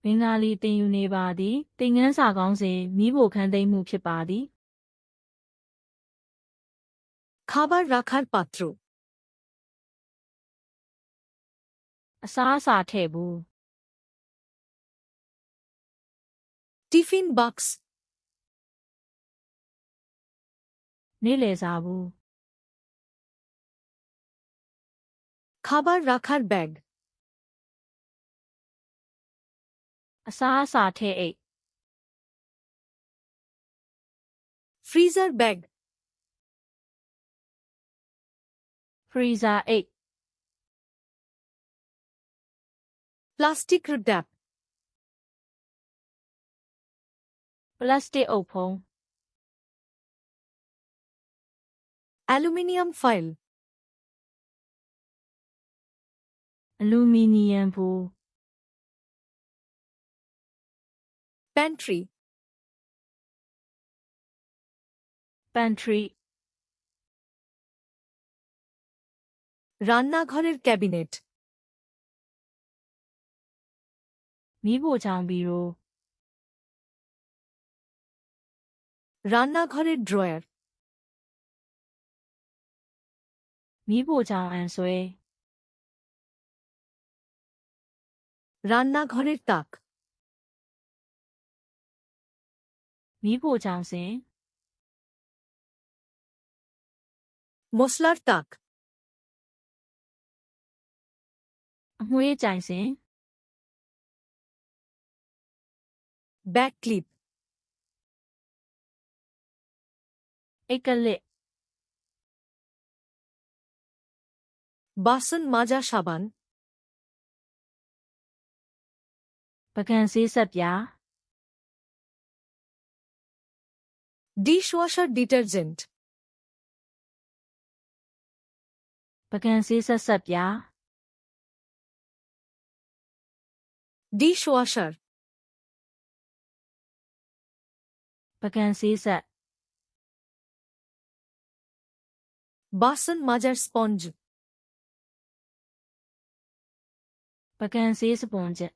ဘင်္ဂါလီသင်ယူနေပါသည်သင်ခန်းစာကောင်းစဉ်မီးဖိုခန်းသိမ်းမှုဖြစ်ပါသည် খাবার রাখার পাত্র အစားအစာထည့်ဘူး টিফিন বাক্স နေ့လည်စာဘူး খাবার রাখার bag အစားအစာထည့်အိတ် freezer bag ဖရီဇာအိတ် plastic wrap ပလတ်စတစ်အုပ်ဖုံး aluminium foil အလူမီနီယံဘူး pantry ပန်ထရီ রান্নাঘরের ক্যাবিনেট မီးဖိုချောင်ဘီရို রান্নাঘরের ড্রয়ার မီးဖိုချောင်အန်ဆွဲ রান্নাঘরের তাক မီးဖိုချောင်စင် মশলার তাক အမွှေးကြိုင်စင် ব্যাক ক্লিপ အိတ်ကလစ် বাসন মাজা সাবান ပကံဆေးဆက်ပြား ডিশওয়াশার ডিটারজেন্ট ပကံဆေးဆက်ဆက်ပြား ডিশওয়াশার ပကံဆေးဆက် বাসন মাজার স্পঞ্জ ပကံဆေးစပွန်ချက်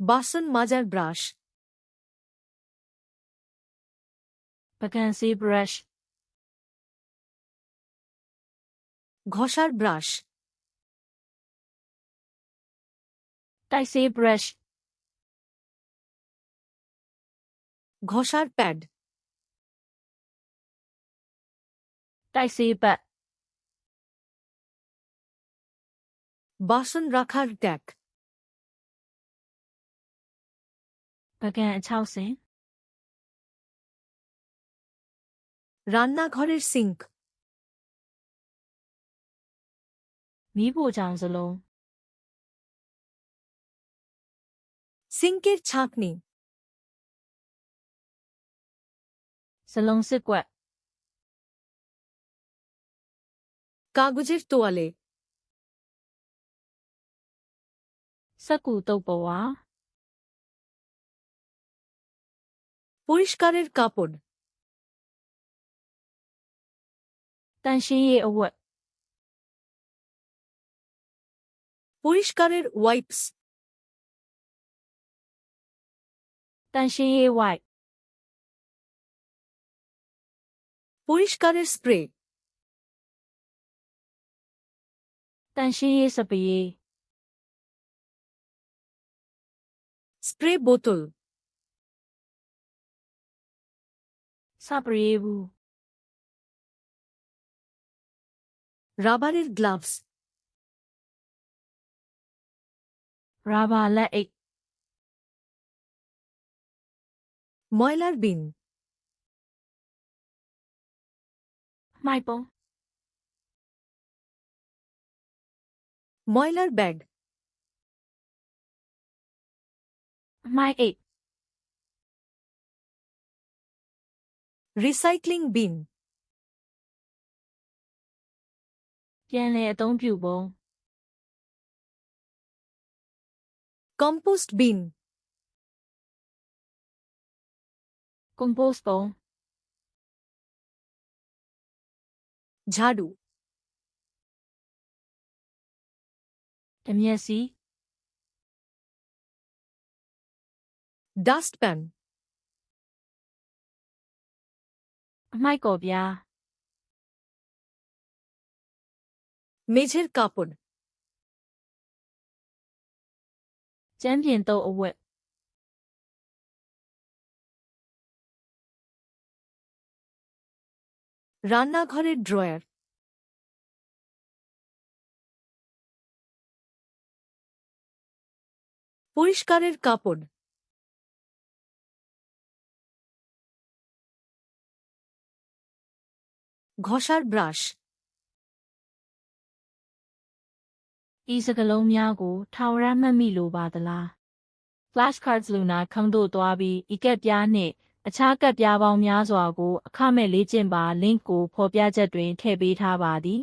বাসন মাজার ব্রাশ ပကံဆေးဘရက်ရှ် ঘষার ব্রাশ တိုက်ဆေးဘရက်ရှ် ঘষার প্যাড တိုက်ဆေးပတ် বাসন রাখার ট্যাক ပကံအချောက်စင် রান্নাঘরের সিঙ্ক မီးဖိုချောင်စလုံး সিঙ্কের ছাঁকনি စလုံးစစ်ကွက် কাগজের তোয়ালে စက္ကူတုပ်ပဝါ পরিষ্কারের কাপড় တန်ရှင်းရေးအဝတ် পরিষ্কারের ওয়াইপস တန်ရှင်းရေးဝိုက် পরিষ্কারের স্প্রে တန်ရှင်းရေးစပရေး স্প্রে বোতল စပရေးဘူး রাবারের গ্লাভস ရာဘာလက်အိတ် ময়লার বিন မှိုက်ပုံ ময়লার ব্যাগ မှိုက်အိတ် রিসাইক্লিং বিন ပြန်လည်အသုံးပြုပုံ কম্পোস্ট বিন ကွန်ပို့စ်ပုံ ঝাড়ু ဓမျက်စီ dustpan အမိုက်ကော်ပြား মেঝের কাপড় ကျမ်းပြင်တုပ်အဝတ် রান্নাঘরের ড্রয়ার 'পরিষ্কারের কাপড়' 'ঘষার ব্রাশ' ဤစကလုံးများကိုထာဝရမှတ်မိလိုပါသလား Flashcards လူနာခန်းသို့သွားပြီးဤကတ်ပြားနှင့်အခြားကတ်ပြားပေါင်းများစွာကိုအခမဲ့လေ့ကျင့်ပါ link ကိုဖော်ပြချက်တွင်ထည့်ပေးထားပါသည်